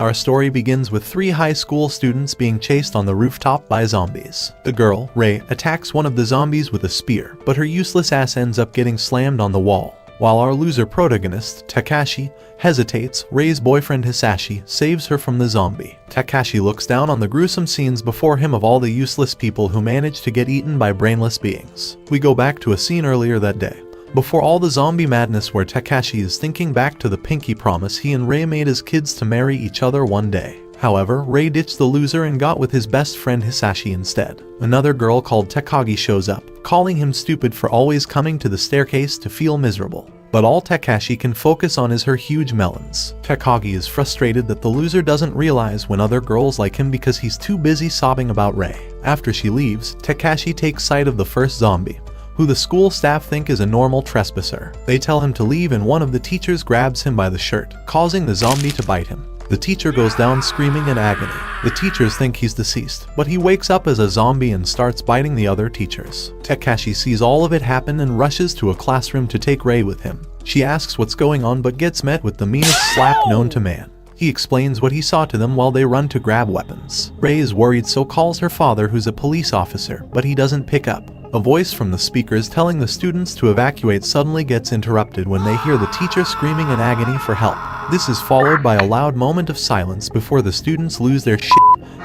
Our story begins with 3 high school students being chased on the rooftop by zombies. The girl, Rei, attacks one of the zombies with a spear, but her useless ass ends up getting slammed on the wall. While our loser protagonist, Takashi, hesitates, Rei's boyfriend Hisashi saves her from the zombie. Takashi looks down on the gruesome scenes before him of all the useless people who managed to get eaten by brainless beings. We go back to a scene earlier that day, before all the zombie madness, where Takashi is thinking back to the pinky promise he and Rei made as kids to marry each other one day. However, Rei ditched the loser and got with his best friend Hisashi instead. Another girl called Takagi shows up, calling him stupid for always coming to the staircase to feel miserable. But all Takashi can focus on is her huge melons. Takagi is frustrated that the loser doesn't realize when other girls like him because he's too busy sobbing about Rei. After she leaves, Takashi takes sight of the first zombie, who the school staff think is a normal trespasser. They tell him to leave and one of the teachers grabs him by the shirt, causing the zombie to bite him. The teacher goes down screaming in agony. The teachers think he's deceased, but he wakes up as a zombie and starts biting the other teachers. Takashi sees all of it happen and rushes to a classroom to take Rei with him. She asks what's going on but gets met with the meanest slap known to man. He explains what he saw to them while they run to grab weapons. Rei is worried, so calls her father, who's a police officer, but he doesn't pick up. A voice from the speakers telling the students to evacuate suddenly gets interrupted when they hear the teacher screaming in agony for help. This is followed by a loud moment of silence before the students lose their shit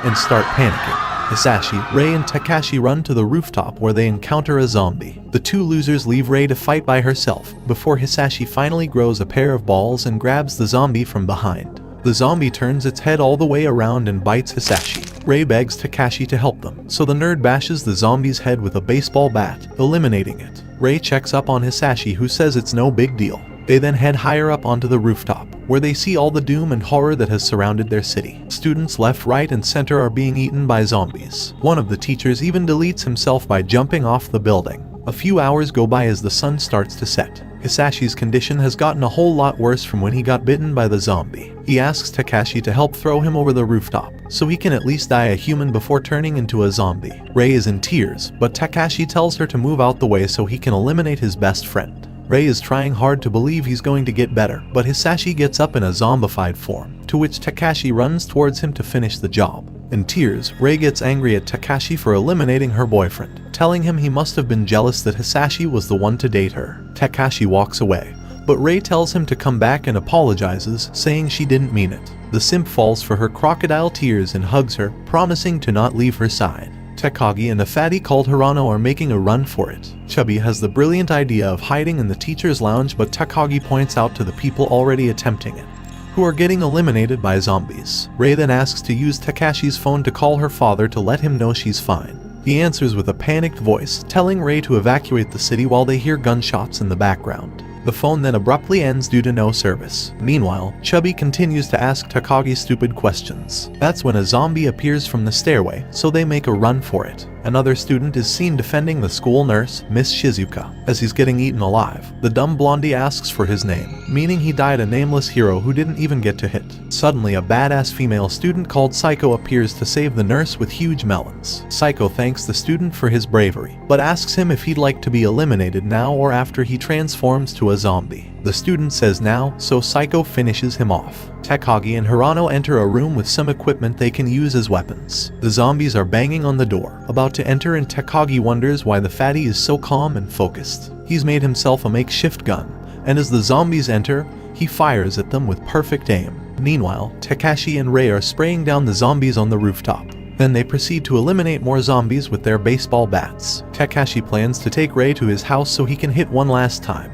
and start panicking. Hisashi, Rei and Takashi run to the rooftop where they encounter a zombie. The 2 losers leave Rei to fight by herself, before Hisashi finally grows a pair of balls and grabs the zombie from behind. The zombie turns its head all the way around and bites Hisashi. Rei begs Takashi to help them, so the nerd bashes the zombie's head with a baseball bat, eliminating it. Rei checks up on Hisashi, who says it's no big deal. They then head higher up onto the rooftop, where they see all the doom and horror that has surrounded their city. Students left, right, and center are being eaten by zombies. One of the teachers even deletes himself by jumping off the building. A few hours go by as the sun starts to set. Hisashi's condition has gotten a whole lot worse from when he got bitten by the zombie. He asks Takashi to help throw him over the rooftop, so he can at least die a human before turning into a zombie. Rei is in tears, but Takashi tells her to move out the way so he can eliminate his best friend. Rei is trying hard to believe he's going to get better, but Hisashi gets up in a zombified form, to which Takashi runs towards him to finish the job. In tears, Rei gets angry at Takashi for eliminating her boyfriend, telling him he must have been jealous that Hisashi was the one to date her. Takashi walks away, but Rei tells him to come back and apologizes, saying she didn't mean it. The simp falls for her crocodile tears and hugs her, promising to not leave her side. Takagi and a fatty called Hirano are making a run for it. Chubby has the brilliant idea of hiding in the teacher's lounge, but Takagi points out to the people already attempting it, who are getting eliminated by zombies. Rei then asks to use Takashi's phone to call her father to let him know she's fine. He answers with a panicked voice, telling Rei to evacuate the city while they hear gunshots in the background. The phone then abruptly ends due to no service. Meanwhile, Chubby continues to ask Takagi stupid questions. That's when a zombie appears from the stairway, so they make a run for it. Another student is seen defending the school nurse, Miss Shizuka, as he's getting eaten alive. The dumb blondie asks for his name, meaning he died a nameless hero who didn't even get to hit. Suddenly, a badass female student called Saeko appears to save the nurse with huge melons. Saeko thanks the student for his bravery, but asks him if he'd like to be eliminated now or after he transforms to a zombie. The student says now, so Saeko finishes him off. Takagi and Hirano enter a room with some equipment they can use as weapons. The zombies are banging on the door, about to enter, and Takagi wonders why the fatty is so calm and focused. He's made himself a makeshift gun, and as the zombies enter, he fires at them with perfect aim. Meanwhile, Takashi and Rei are spraying down the zombies on the rooftop. Then they proceed to eliminate more zombies with their baseball bats. Takashi plans to take Rei to his house so he can hit one last time.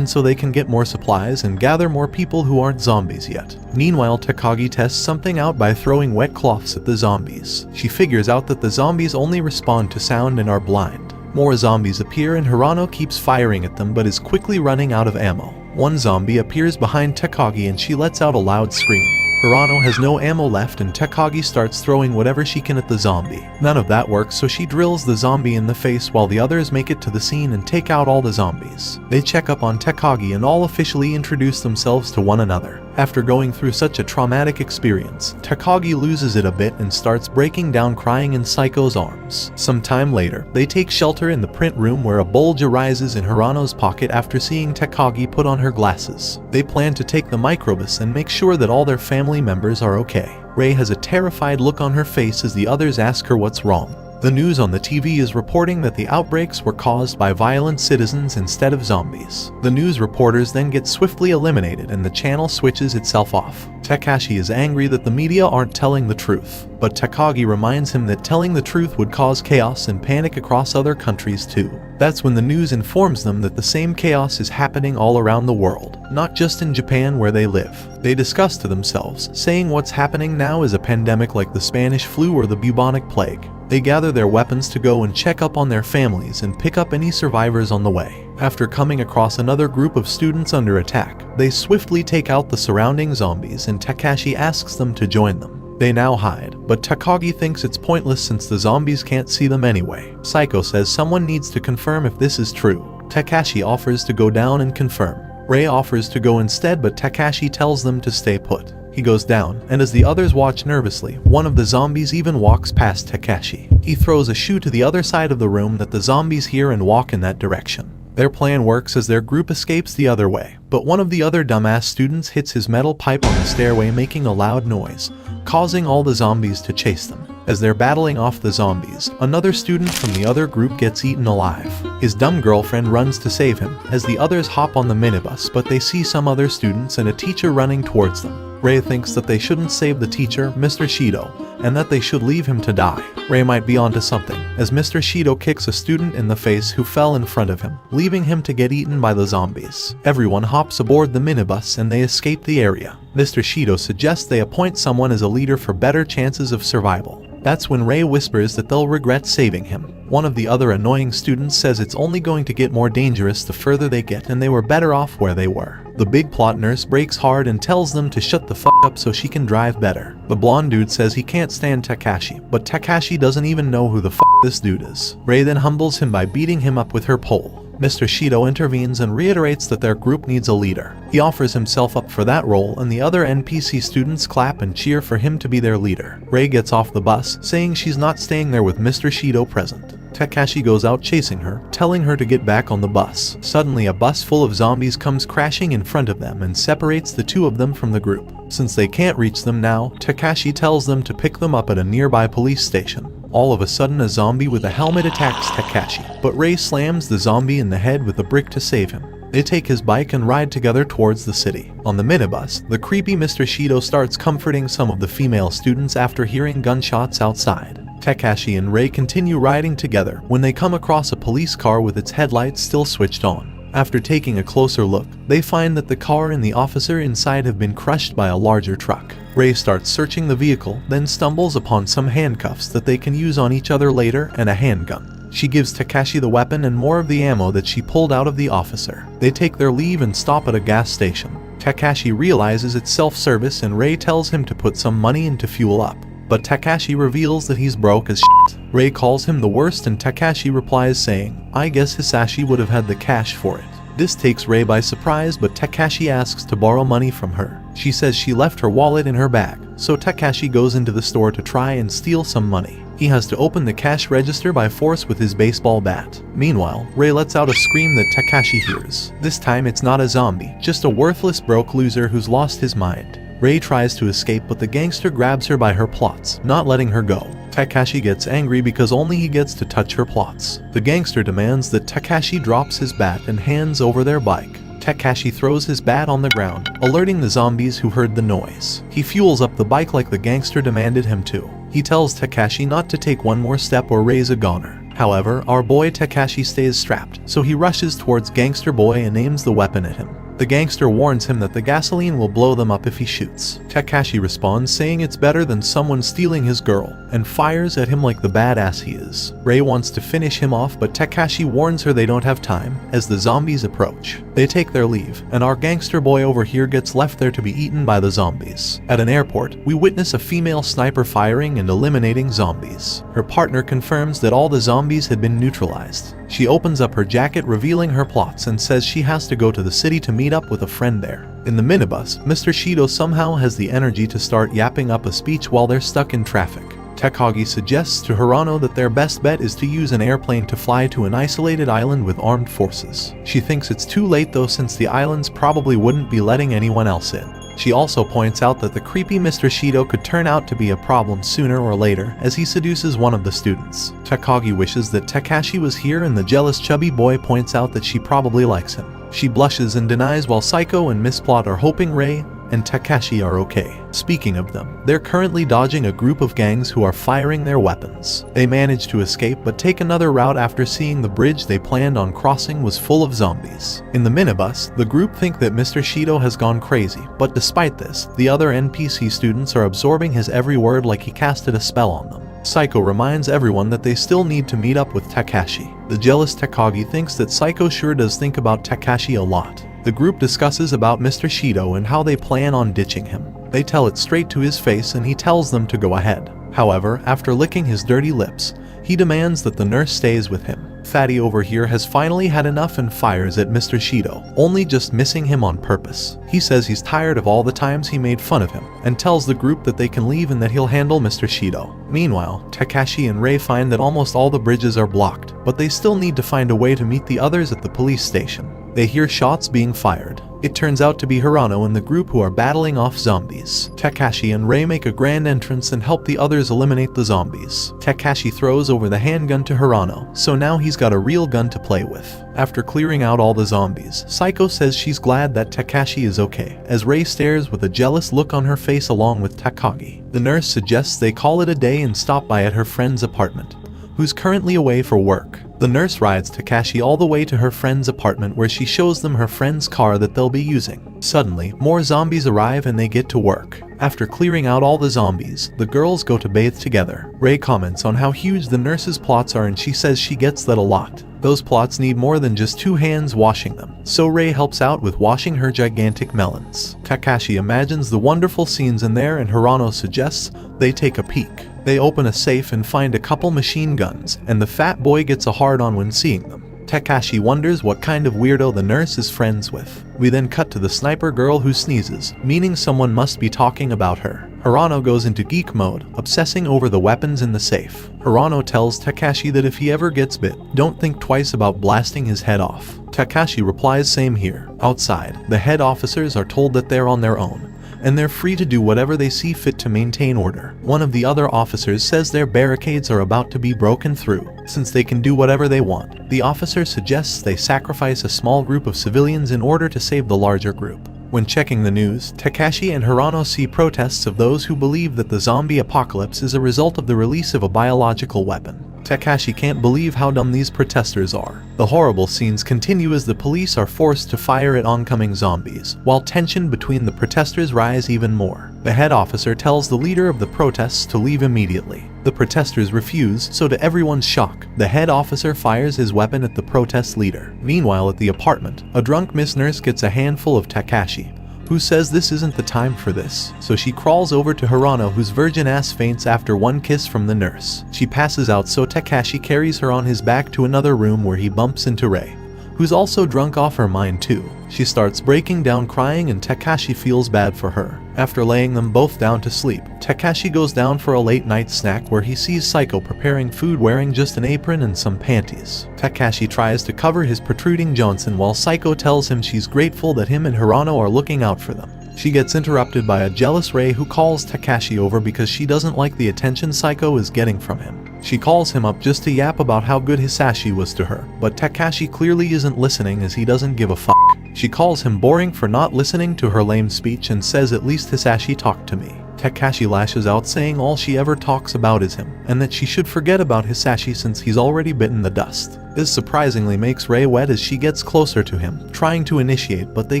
So they can get more supplies and gather more people who aren't zombies yet. Meanwhile, Takagi tests something out by throwing wet cloths at the zombies. She figures out that the zombies only respond to sound and are blind. More zombies appear and Hirano keeps firing at them but is quickly running out of ammo. One zombie appears behind Takagi and she lets out a loud scream. Hirano has no ammo left and Takagi starts throwing whatever she can at the zombie. None of that works, so she drills the zombie in the face while the others make it to the scene and take out all the zombies. They check up on Takagi and all officially introduce themselves to one another. After going through such a traumatic experience, Takagi loses it a bit and starts breaking down crying in Saiko's arms. Some time later, they take shelter in the print room where a bulge arises in Hirano's pocket after seeing Takagi put on her glasses. They plan to take the microbus and make sure that all their family members are okay. Rei has a terrified look on her face as the others ask her what's wrong. The news on the TV is reporting that the outbreaks were caused by violent citizens instead of zombies. The news reporters then get swiftly eliminated and the channel switches itself off. Takashi is angry that the media aren't telling the truth, but Takagi reminds him that telling the truth would cause chaos and panic across other countries too. That's when the news informs them that the same chaos is happening all around the world, not just in Japan where they live. They discuss to themselves, saying what's happening now is a pandemic like the Spanish flu or the bubonic plague. They gather their weapons to go and check up on their families and pick up any survivors on the way. After coming across another group of students under attack, they swiftly take out the surrounding zombies and Takashi asks them to join them. They now hide, but Takagi thinks it's pointless since the zombies can't see them anyway. Saeko says someone needs to confirm if this is true. Takashi offers to go down and confirm. Rei offers to go instead, but Takashi tells them to stay put. He goes down, and as the others watch nervously, one of the zombies even walks past Takashi. He throws a shoe to the other side of the room that the zombies hear and walk in that direction. Their plan works as their group escapes the other way, but one of the other dumbass students hits his metal pipe on the stairway, making a loud noise, causing all the zombies to chase them. As they're battling off the zombies, another student from the other group gets eaten alive. His dumb girlfriend runs to save him, as the others hop on the minibus, but they see some other students and a teacher running towards them. Rei thinks that they shouldn't save the teacher, Mr. Shido, and that they should leave him to die. Rei might be onto something, as Mr. Shido kicks a student in the face who fell in front of him, leaving him to get eaten by the zombies. Everyone hops aboard the minibus and they escape the area. Mr. Shido suggests they appoint someone as a leader for better chances of survival. That's when Rei whispers that they'll regret saving him. One of the other annoying students says it's only going to get more dangerous the further they get and they were better off where they were. The big plot nurse breaks hard and tells them to shut the fuck up so she can drive better. The blonde dude says he can't stand Takashi, but Takashi doesn't even know who the fuck this dude is. Rei then humbles him by beating him up with her pole. Mr. Shido intervenes and reiterates that their group needs a leader. He offers himself up for that role and the other NPC students clap and cheer for him to be their leader. Rei gets off the bus, saying she's not staying there with Mr. Shido present. Takashi goes out chasing her, telling her to get back on the bus. Suddenly, a bus full of zombies comes crashing in front of them and separates the two of them from the group. Since they can't reach them now, Takashi tells them to pick them up at a nearby police station. All of a sudden, a zombie with a helmet attacks Takashi, but Rei slams the zombie in the head with a brick to save him. They take his bike and ride together towards the city. On the minibus, the creepy Mr. Shido starts comforting some of the female students after hearing gunshots outside. Takashi and Rei continue riding together when they come across a police car with its headlights still switched on. After taking a closer look, they find that the car and the officer inside have been crushed by a larger truck. Rei starts searching the vehicle, then stumbles upon some handcuffs that they can use on each other later and a handgun. She gives Takashi the weapon and more of the ammo that she pulled out of the officer. They take their leave and stop at a gas station. Takashi realizes it's self-service and Rei tells him to put some money in to fuel up. But Takashi reveals that he's broke as shit. Rei calls him the worst and Takashi replies saying, "I guess Hisashi would have had the cash for it." This takes Rei by surprise, but Takashi asks to borrow money from her. She says she left her wallet in her bag, so Takashi goes into the store to try and steal some money. He has to open the cash register by force with his baseball bat. Meanwhile, Rei lets out a scream that Takashi hears. This time it's not a zombie, just a worthless broke loser who's lost his mind. Rei tries to escape, but the gangster grabs her by her plots, not letting her go. Takashi gets angry because only he gets to touch her plots. The gangster demands that Takashi drops his bat and hands over their bike. Takashi throws his bat on the ground, alerting the zombies who heard the noise. He fuels up the bike like the gangster demanded him to. He tells Takashi not to take one more step or raise a goner. However, our boy Takashi stays strapped, so he rushes towards Gangster Boy and aims the weapon at him. The gangster warns him that the gasoline will blow them up if he shoots. Takashi responds saying it's better than someone stealing his girl, and fires at him like the badass he is. Rei wants to finish him off, but Takashi warns her they don't have time as the zombies approach. They take their leave, and our gangster boy over here gets left there to be eaten by the zombies. At an airport, we witness a female sniper firing and eliminating zombies. Her partner confirms that all the zombies had been neutralized. She opens up her jacket revealing her plots and says she has to go to the city to meet up with a friend there. In the minibus, Mr. Shido somehow has the energy to start yapping up a speech while they're stuck in traffic. Takagi suggests to Hirano that their best bet is to use an airplane to fly to an isolated island with armed forces. She thinks it's too late though, since the islands probably wouldn't be letting anyone else in. She also points out that the creepy Mr. Shido could turn out to be a problem sooner or later, as he seduces one of the students. Takagi wishes that Takashi was here, and the jealous chubby boy points out that she probably likes him. She blushes and denies, while Saeko and Miss Plot are hoping Rei and Takashi are okay. Speaking of them, they're currently dodging a group of gangs who are firing their weapons. They manage to escape but take another route after seeing the bridge they planned on crossing was full of zombies. In the minibus, the group think that Mr. Shido has gone crazy, but despite this, the other NPC students are absorbing his every word like he casted a spell on them. Saeko reminds everyone that they still need to meet up with Takashi. The jealous Takagi thinks that Saeko sure does think about Takashi a lot. The group discusses about Mr. Shido and how they plan on ditching him. They tell it straight to his face and he tells them to go ahead. However, after licking his dirty lips, he demands that the nurse stays with him. Fatty over here has finally had enough and fires at Mr. Shido, only just missing him on purpose. He says he's tired of all the times he made fun of him, and tells the group that they can leave and that he'll handle Mr. Shido. Meanwhile, Takashi and Rei find that almost all the bridges are blocked, but they still need to find a way to meet the others at the police station. They hear shots being fired. It turns out to be Hirano and the group who are battling off zombies. Takashi and Rei make a grand entrance and help the others eliminate the zombies. Takashi throws over the handgun to Hirano, so now he's got a real gun to play with. After clearing out all the zombies, Saeko says she's glad that Takashi is okay, as Rei stares with a jealous look on her face along with Takagi. The nurse suggests they call it a day and stop by at her friend's apartment, who's currently away for work. The nurse rides Takashi all the way to her friend's apartment, where she shows them her friend's car that they'll be using. Suddenly, more zombies arrive and they get to work. After clearing out all the zombies, the girls go to bathe together. Rei comments on how huge the nurse's plots are and she says she gets that a lot. Those plots need more than just 2 hands washing them, so Rei helps out with washing her gigantic melons. Takashi imagines the wonderful scenes in there and Hirano suggests they take a peek. They open a safe and find a couple machine guns, and the fat boy gets a hard-on when seeing them. Takashi wonders what kind of weirdo the nurse is friends with. We then cut to the sniper girl who sneezes, meaning someone must be talking about her. Hirano goes into geek mode, obsessing over the weapons in the safe. Hirano tells Takashi that if he ever gets bit, don't think twice about blasting his head off. Takashi replies same here. Outside, the head officers are told that they're on their own, and they're free to do whatever they see fit to maintain order. One of the other officers says their barricades are about to be broken through. Since they can do whatever they want, the officer suggests they sacrifice a small group of civilians in order to save the larger group. When checking the news, Takashi and Hirano see protests of those who believe that the zombie apocalypse is a result of the release of a biological weapon. Takashi can't believe how dumb these protesters are. The horrible scenes continue as the police are forced to fire at oncoming zombies, while tension between the protesters rise even more. The head officer tells the leader of the protests to leave immediately. The protesters refuse, so to everyone's shock, the head officer fires his weapon at the protest leader. Meanwhile, at the apartment, a drunk Miss Nurse gets a handful of Takashi, who says this isn't the time for this, so she crawls over to Hirano, whose virgin ass faints after one kiss from the nurse. She passes out, so Takashi carries her on his back to another room where he bumps into Rei, who's also drunk off her mind too. She starts breaking down crying and Takashi feels bad for her. After laying them both down to sleep, Takashi goes down for a late night snack where he sees Saeko preparing food wearing just an apron and some panties. Takashi tries to cover his protruding Johnson while Saeko tells him she's grateful that him and Hirano are looking out for them. She gets interrupted by a jealous Rei who calls Takashi over because she doesn't like the attention Saeko is getting from him. She calls him up just to yap about how good Hisashi was to her, but Takashi clearly isn't listening as he doesn't give a fuck. She calls him boring for not listening to her lame speech and says at least Hisashi talked to me. Takashi lashes out saying all she ever talks about is him, and that she should forget about Hisashi since he's already bitten the dust. This surprisingly makes Rei wet as she gets closer to him, trying to initiate, but they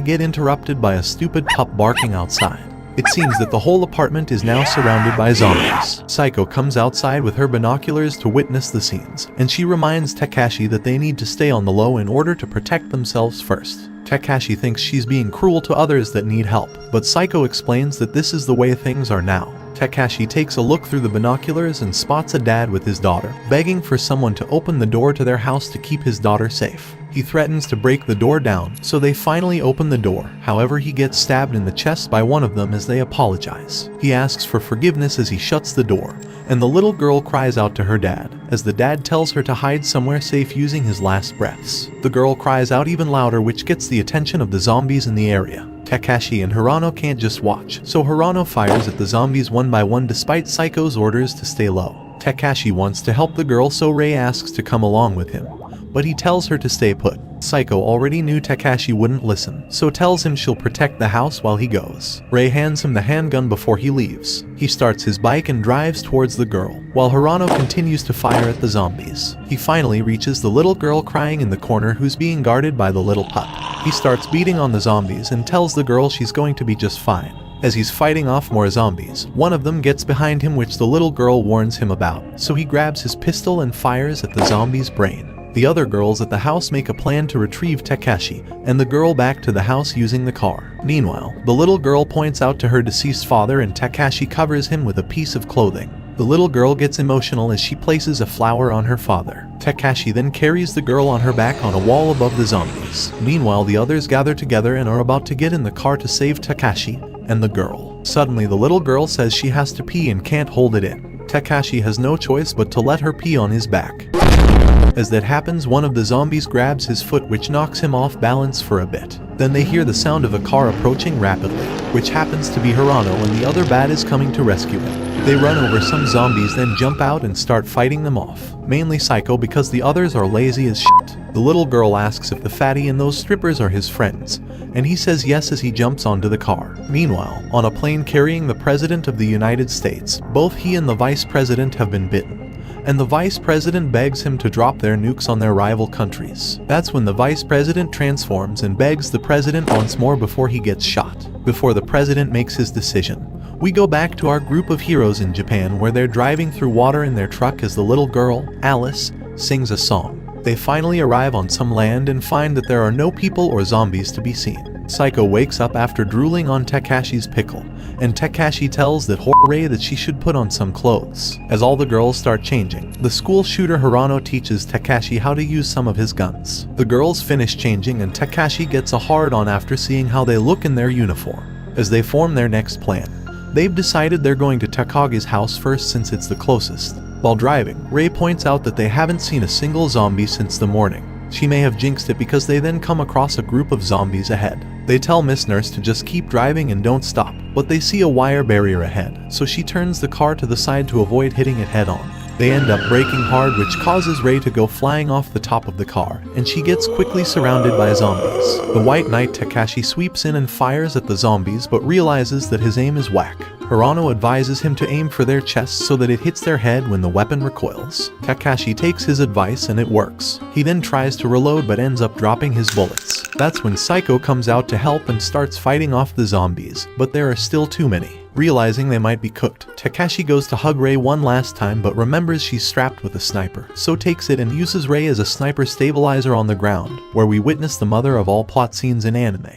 get interrupted by a stupid pup barking outside. It seems that the whole apartment is now surrounded by zombies. Saeko comes outside with her binoculars to witness the scenes, and she reminds Takashi that they need to stay on the low in order to protect themselves first. Takashi thinks she's being cruel to others that need help, but Saeko explains that this is the way things are now. Takashi takes a look through the binoculars and spots a dad with his daughter, begging for someone to open the door to their house to keep his daughter safe. He threatens to break the door down, so they finally open the door. However, he gets stabbed in the chest by one of them as they apologize. He asks for forgiveness as he shuts the door, and the little girl cries out to her dad, as the dad tells her to hide somewhere safe using his last breaths. The girl cries out even louder, which gets the attention of the zombies in the area. Takashi and Hirano can't just watch, so Hirano fires at the zombies one by one despite Saiko's orders to stay low. Takashi wants to help the girl, so Rei asks to come along with him, but he tells her to stay put. Saeko already knew Takashi wouldn't listen, so tells him she'll protect the house while he goes. Rei hands him the handgun before he leaves. He starts his bike and drives towards the girl, while Hirano continues to fire at the zombies. He finally reaches the little girl crying in the corner who's being guarded by the little pup. He starts beating on the zombies and tells the girl she's going to be just fine. As he's fighting off more zombies, one of them gets behind him, which the little girl warns him about, so he grabs his pistol and fires at the zombie's brain. The other girls at the house make a plan to retrieve Takashi and the girl back to the house using the car. Meanwhile, the little girl points out to her deceased father and Takashi covers him with a piece of clothing. The little girl gets emotional as she places a flower on her father. Takashi then carries the girl on her back on a wall above the zombies. Meanwhile, the others gather together and are about to get in the car to save Takashi and the girl. Suddenly, the little girl says she has to pee and can't hold it in. Takashi has no choice but to let her pee on his back. As that happens, one of the zombies grabs his foot, which knocks him off balance for a bit. Then they hear the sound of a car approaching rapidly, which happens to be Hirano, and the other bat is coming to rescue him. They run over some zombies, then jump out and start fighting them off. Mainly Saeko, because the others are lazy as shit. The little girl asks if the fatty and those strippers are his friends, and he says yes as he jumps onto the car. Meanwhile, on a plane carrying the President of the United States, both he and the Vice President have been bitten, and the Vice President begs him to drop their nukes on their rival countries. That's when the Vice President transforms and begs the President once more before he gets shot. Before the President makes his decision, we go back to our group of heroes in Japan, where they're driving through water in their truck as the little girl, Alice, sings a song. They finally arrive on some land and find that there are no people or zombies to be seen. Saeko wakes up after drooling on Takashi's pickle, and Takashi tells that Rei that she should put on some clothes. As all the girls start changing, the school shooter Hirano teaches Takashi how to use some of his guns. The girls finish changing and Takashi gets a hard-on after seeing how they look in their uniform. As they form their next plan, they've decided they're going to Takagi's house first since it's the closest. While driving, Rei points out that they haven't seen a single zombie since the morning. She may have jinxed it because they then come across a group of zombies ahead. They tell Miss Nurse to just keep driving and don't stop, but they see a wire barrier ahead, so she turns the car to the side to avoid hitting it head on. They end up braking hard, which causes Rei to go flying off the top of the car, and she gets quickly surrounded by zombies. The White Knight Takashi sweeps in and fires at the zombies, but realizes that his aim is whack. Hirano advises him to aim for their chests so that it hits their head when the weapon recoils. Takashi takes his advice and it works. He then tries to reload but ends up dropping his bullets. That's when Saeko comes out to help and starts fighting off the zombies, but there are still too many. Realizing they might be cooked, Takashi goes to hug Rei one last time but remembers she's strapped with a sniper, so takes it and uses Rei as a sniper stabilizer on the ground, where we witness the mother of all plot scenes in anime.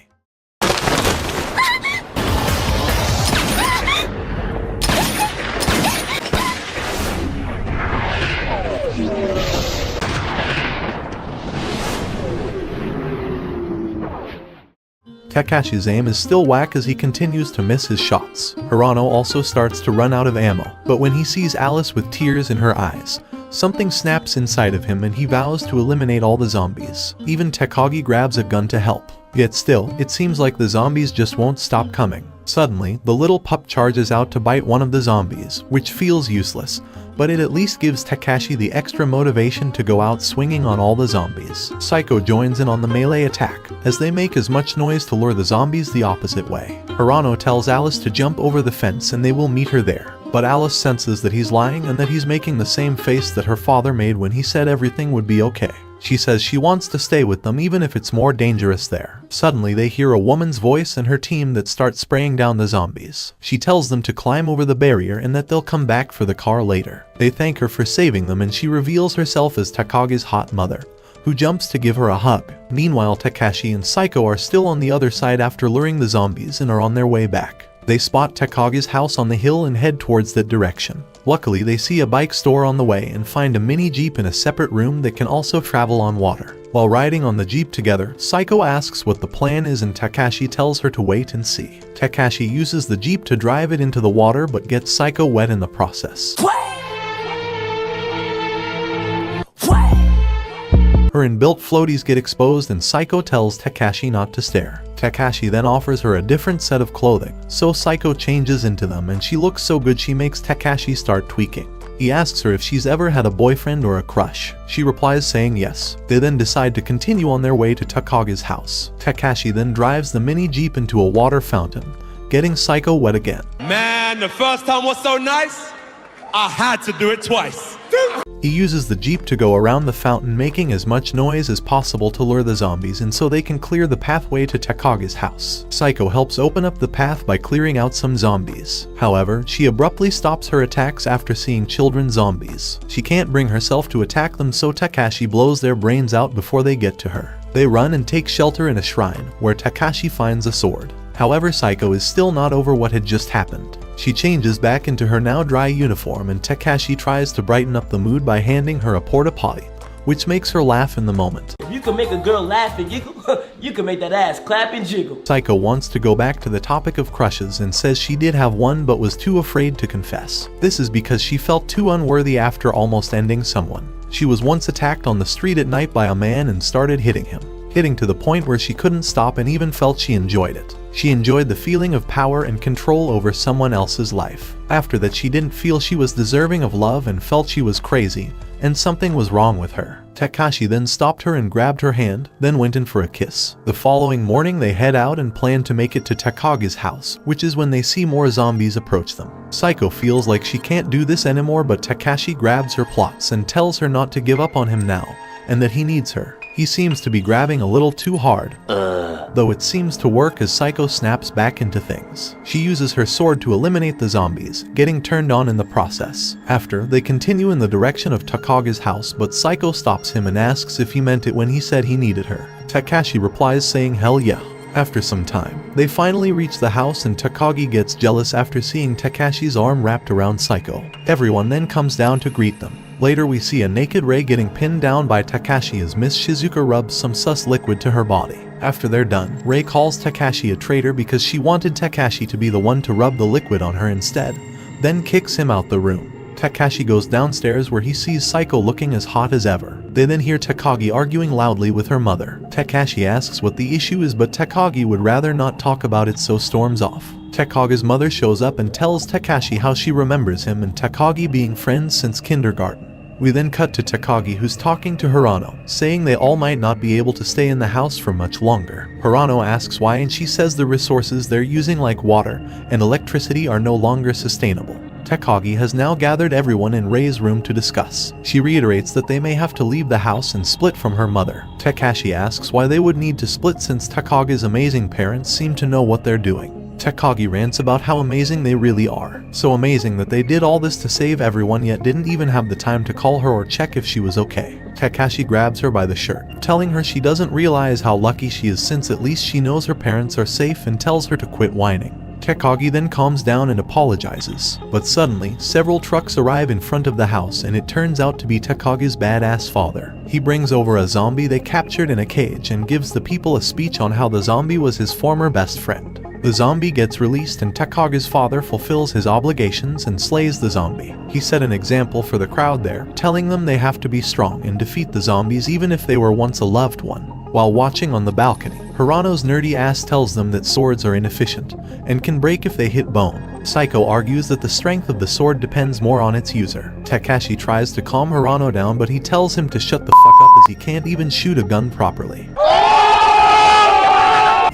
Takashi's aim is still whack as he continues to miss his shots. Hirano also starts to run out of ammo, but when he sees Alice with tears in her eyes, something snaps inside of him and he vows to eliminate all the zombies. Even Takagi grabs a gun to help. Yet still, it seems like the zombies just won't stop coming. Suddenly, the little pup charges out to bite one of the zombies, which feels useless, but it at least gives Takashi the extra motivation to go out swinging on all the zombies. Saeko joins in on the melee attack, as they make as much noise to lure the zombies the opposite way. Hirano tells Alice to jump over the fence and they will meet her there, but Alice senses that he's lying and that he's making the same face that her father made when he said everything would be okay. She says she wants to stay with them even if it's more dangerous there. Suddenly they hear a woman's voice and her team that starts spraying down the zombies. She tells them to climb over the barrier and that they'll come back for the car later. They thank her for saving them and she reveals herself as Takagi's hot mother, who jumps to give her a hug. Meanwhile, Takashi and Saeko are still on the other side after luring the zombies and are on their way back. They spot Takagi's house on the hill and head towards that direction. Luckily, they see a bike store on the way and find a mini jeep in a separate room that can also travel on water. While riding on the jeep together, Saeko asks what the plan is and Takashi tells her to wait and see. Takashi uses the jeep to drive it into the water but gets Saeko wet in the process. Her inbuilt floaties get exposed and Saeko tells Takashi not to stare. Takashi then offers her a different set of clothing, so Saeko changes into them and she looks so good she makes Takashi start tweaking. He asks her if she's ever had a boyfriend or a crush. She replies saying yes. They then decide to continue on their way to Takagi's house. Takashi then drives the mini jeep into a water fountain, getting Saeko wet again. Man, the first time was so nice, I had to do it twice. He uses the jeep to go around the fountain, making as much noise as possible to lure the zombies and so they can clear the pathway to Takagi's house. Saeko helps open up the path by clearing out some zombies. However, she abruptly stops her attacks after seeing children zombies. She can't bring herself to attack them, so Takashi blows their brains out before they get to her. They run and take shelter in a shrine, where Takashi finds a sword. However, Saeko is still not over what had just happened. She changes back into her now dry uniform and Takashi tries to brighten up the mood by handing her a porta potty, which makes her laugh in the moment. If you can make a girl laugh and giggle, you can make that ass clap and jiggle. Saeko wants to go back to the topic of crushes and says she did have one but was too afraid to confess. This is because she felt too unworthy after almost ending someone. She was once attacked on the street at night by a man and started hitting him, to the point where she couldn't stop and even felt she enjoyed it. She enjoyed the feeling of power and control over someone else's life. After that, she didn't feel she was deserving of love and felt she was crazy, and something was wrong with her. Takashi then stopped her and grabbed her hand, then went in for a kiss. The following morning, they head out and plan to make it to Takagi's house, which is when they see more zombies approach them. Saeko feels like she can't do this anymore, but Takashi grabs her plots and tells her not to give up on him now, and that he needs her. He seems to be grabbing a little too hard, though it seems to work as Saeko snaps back into things. She uses her sword to eliminate the zombies, getting turned on in the process. After, they continue in the direction of Takagi's house, but Saeko stops him and asks if he meant it when he said he needed her. Takashi replies saying hell yeah. After some time, they finally reach the house and Takagi gets jealous after seeing Takashi's arm wrapped around Saeko. Everyone then comes down to greet them. Later, we see a naked Rei getting pinned down by Takashi as Miss Shizuka rubs some sus liquid to her body. After they're done, Rei calls Takashi a traitor because she wanted Takashi to be the one to rub the liquid on her instead, then kicks him out the room. Takashi goes downstairs where he sees Saeko looking as hot as ever. They then hear Takagi arguing loudly with her mother. Takashi asks what the issue is, but Takagi would rather not talk about it, so storms off. Takagi's mother shows up and tells Takashi how she remembers him and Takagi being friends since kindergarten. We then cut to Takagi, who's talking to Hirano, saying they all might not be able to stay in the house for much longer. Hirano asks why and she says the resources they're using like water and electricity are no longer sustainable. Takagi has now gathered everyone in Rei's room to discuss. She reiterates that they may have to leave the house and split from her mother. Takashi asks why they would need to split since Takagi's amazing parents seem to know what they're doing. Takagi rants about how amazing they really are. So amazing that they did all this to save everyone yet didn't even have the time to call her or check if she was okay. Takashi grabs her by the shirt, telling her she doesn't realize how lucky she is since at least she knows her parents are safe and tells her to quit whining. Takagi then calms down and apologizes, but suddenly, several trucks arrive in front of the house and it turns out to be Takagi's badass father. He brings over a zombie they captured in a cage and gives the people a speech on how the zombie was his former best friend. The zombie gets released and Takagi's father fulfills his obligations and slays the zombie. He set an example for the crowd there, telling them they have to be strong and defeat the zombies even if they were once a loved one. While watching on the balcony, Hirano's nerdy ass tells them that swords are inefficient and can break if they hit bone. Saeko argues that the strength of the sword depends more on its user. Takashi tries to calm Hirano down, but he tells him to shut the fuck up as he can't even shoot a gun properly.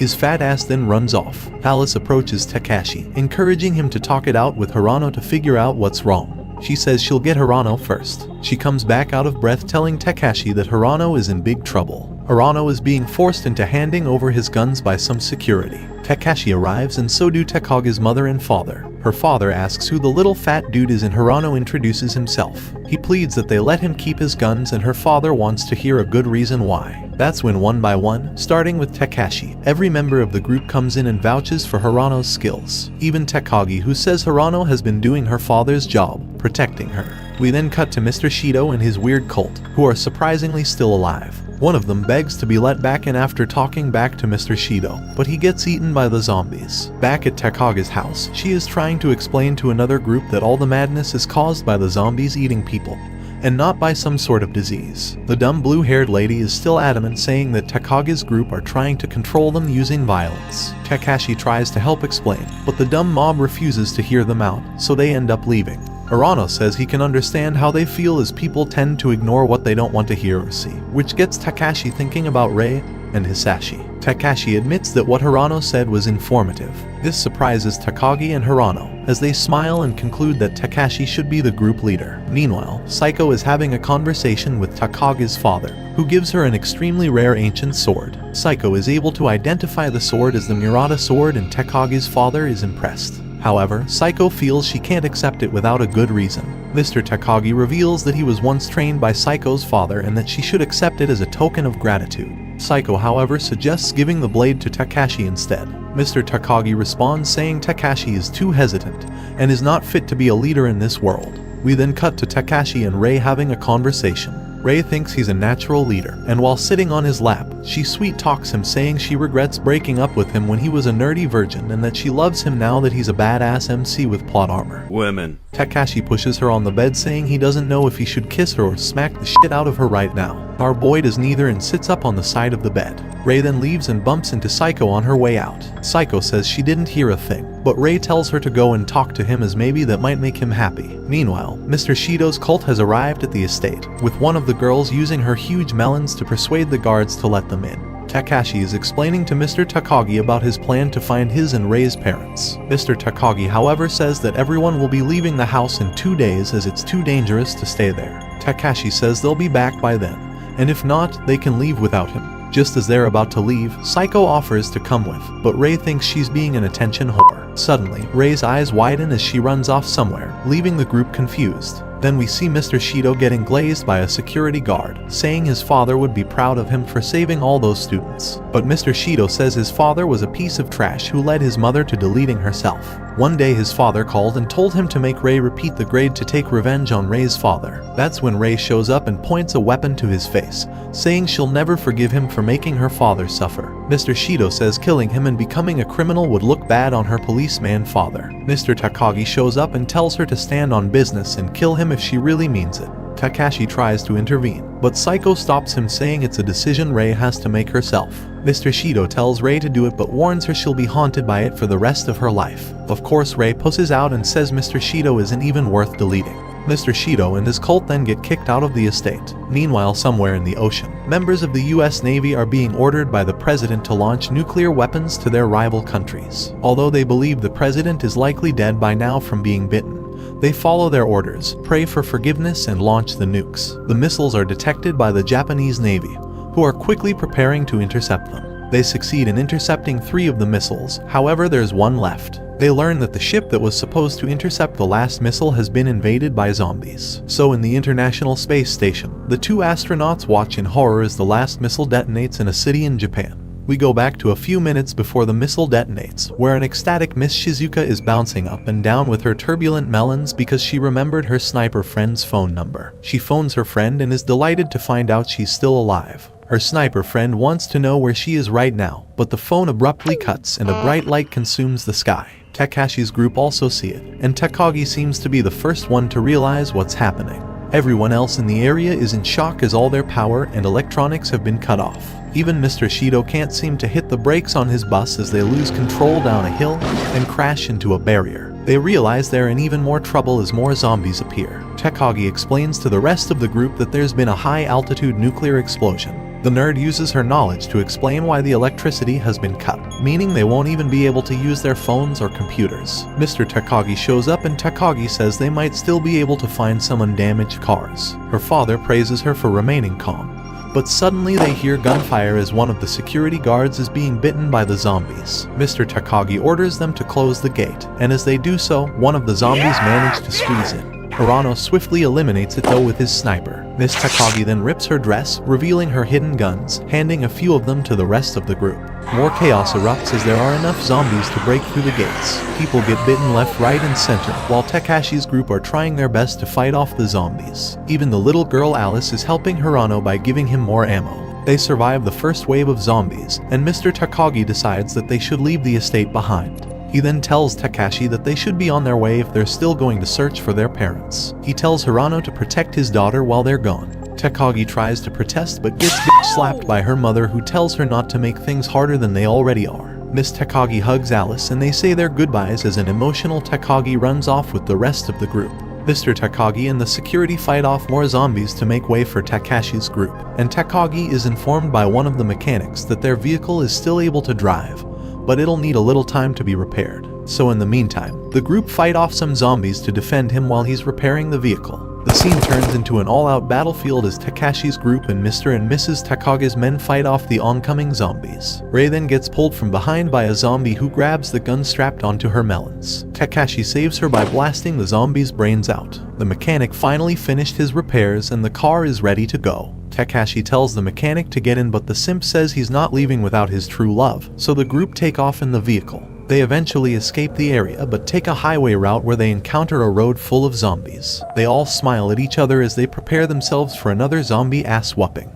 His fat ass then runs off. Alice approaches Takashi, encouraging him to talk it out with Hirano to figure out what's wrong. She says she'll get Hirano first. She comes back out of breath, telling Takashi that Hirano is in big trouble. Hirano is being forced into handing over his guns by some security. Takashi arrives and so do Takagi's mother and father. Her father asks who the little fat dude is and Hirano introduces himself. He pleads that they let him keep his guns and her father wants to hear a good reason why. That's when one by one, starting with Takashi, every member of the group comes in and vouches for Hirano's skills. Even Takagi, who says Hirano has been doing her father's job, protecting her. We then cut to Mr. Shido and his weird cult, who are surprisingly still alive. One of them begs to be let back in after talking back to Mr. Shido, but he gets eaten by the zombies. Back at Takagi's house, she is trying to explain to another group that all the madness is caused by the zombies eating people, and not by some sort of disease. The dumb blue-haired lady is still adamant, saying that Takagi's group are trying to control them using violence. Takashi tries to help explain, but the dumb mob refuses to hear them out, so they end up leaving. Hirano says he can understand how they feel as people tend to ignore what they don't want to hear or see, which gets Takashi thinking about Rei and Hisashi. Takashi admits that what Hirano said was informative. This surprises Takagi and Hirano, as they smile and conclude that Takashi should be the group leader. Meanwhile, Saeko is having a conversation with Takagi's father, who gives her an extremely rare ancient sword. Saeko is able to identify the sword as the Murata sword and Takagi's father is impressed. However, Saeko feels she can't accept it without a good reason. Mr. Takagi reveals that he was once trained by Saiko's father and that she should accept it as a token of gratitude. Saeko, however, suggests giving the blade to Takashi instead. Mr. Takagi responds saying Takashi is too hesitant and is not fit to be a leader in this world. We then cut to Takashi and Rei having a conversation. Rei thinks he's a natural leader, and while sitting on his lap, she sweet-talks him saying she regrets breaking up with him when he was a nerdy virgin and that she loves him now that he's a badass MC with plot armor. Women. Takashi pushes her on the bed saying he doesn't know if he should kiss her or smack the shit out of her right now. Our boy does neither and sits up on the side of the bed. Rei then leaves and bumps into Saeko on her way out. Saeko says she didn't hear a thing, but Rei tells her to go and talk to him as maybe that might make him happy. Meanwhile, Mr. Shido's cult has arrived at the estate, with one of the girls using her huge melons to persuade the guards to let them in. Takashi is explaining to Mr. Takagi about his plan to find his and Rei's parents. Mr. Takagi, however, says that everyone will be leaving the house in 2 days as it's too dangerous to stay there. Takashi says they'll be back by then, and if not, they can leave without him. Just as they're about to leave, Saeko offers to come with, but Rei thinks she's being an attention whore. Suddenly, Rei's eyes widen as she runs off somewhere, leaving the group confused. Then we see Mr. Shido getting glazed by a security guard, saying his father would be proud of him for saving all those students. But Mr. Shido says his father was a piece of trash who led his mother to deleting herself. One day his father called and told him to make Rei repeat the grade to take revenge on Rei's father. That's when Rei shows up and points a weapon to his face, saying she'll never forgive him for making her father suffer. Mr. Shido says killing him and becoming a criminal would look bad on her policeman father. Mr. Takagi shows up and tells her to stand on business and kill him if she really means it. Takashi tries to intervene, but Saeko stops him saying it's a decision Rei has to make herself. Mr. Shido tells Rei to do it but warns her she'll be haunted by it for the rest of her life. Of course, Rei pushes out and says Mr. Shido isn't even worth deleting. Mr. Shido and his cult then get kicked out of the estate. Meanwhile, somewhere in the ocean, members of the US Navy are being ordered by the president to launch nuclear weapons to their rival countries. Although they believe the president is likely dead by now from being bitten, they follow their orders, pray for forgiveness, and launch the nukes. The missiles are detected by the Japanese Navy, who are quickly preparing to intercept them. They succeed in intercepting 3 of the missiles, however there's one left. They learn that the ship that was supposed to intercept the last missile has been invaded by zombies. So in the International Space Station, the 2 astronauts watch in horror as the last missile detonates in a city in Japan. We go back to a few minutes before the missile detonates, where an ecstatic Miss Shizuka is bouncing up and down with her turbulent melons because she remembered her sniper friend's phone number. She phones her friend and is delighted to find out she's still alive. Her sniper friend wants to know where she is right now, but the phone abruptly cuts and a bright light consumes the sky. Takashi's group also see it, and Takagi seems to be the first one to realize what's happening. Everyone else in the area is in shock as all their power and electronics have been cut off. Even Mr. Shido can't seem to hit the brakes on his bus as they lose control down a hill and crash into a barrier. They realize they're in even more trouble as more zombies appear. Takagi explains to the rest of the group that there's been a high-altitude nuclear explosion. The nerd uses her knowledge to explain why the electricity has been cut, meaning they won't even be able to use their phones or computers. Mr. Takagi shows up and Takagi says they might still be able to find some undamaged cars. Her father praises her for remaining calm, But suddenly they hear gunfire as one of the security guards is being bitten by the zombies. Mr. Takagi orders them to close the gate, and as they do so, one of the zombies manage to squeeze in. Hirano swiftly eliminates it though with his sniper. Miss Takagi then rips her dress, revealing her hidden guns, handing a few of them to the rest of the group. More chaos erupts as there are enough zombies to break through the gates. People get bitten left, right, and center, while Takashi's group are trying their best to fight off the zombies. Even the little girl Alice is helping Hirano by giving him more ammo. They survive the first wave of zombies, and Mr. Takagi decides that they should leave the estate behind. He then tells Takashi that they should be on their way if they're still going to search for their parents. He tells Hirano to protect his daughter while they're gone. Takagi tries to protest but gets slapped by her mother, who tells her not to make things harder than they already are. Miss Takagi hugs Alice and they say their goodbyes as an emotional Takagi runs off with the rest of the group. Mr. Takagi and the security fight off more zombies to make way for Takashi's group, and Takagi is informed by one of the mechanics that their vehicle is still able to drive, but it'll need a little time to be repaired. So in the meantime, the group fight off some zombies to defend him while he's repairing the vehicle. The scene turns into an all-out battlefield as Takashi's group and Mr. and Mrs. Takagi's men fight off the oncoming zombies. Rei then gets pulled from behind by a zombie who grabs the gun strapped onto her melons. Takashi saves her by blasting the zombie's brains out. The mechanic finally finished his repairs and the car is ready to go. Takashi tells the mechanic to get in, but the simp says he's not leaving without his true love, so the group take off in the vehicle. They eventually escape the area but take a highway route where they encounter a road full of zombies. They all smile at each other as they prepare themselves for another zombie ass whooping.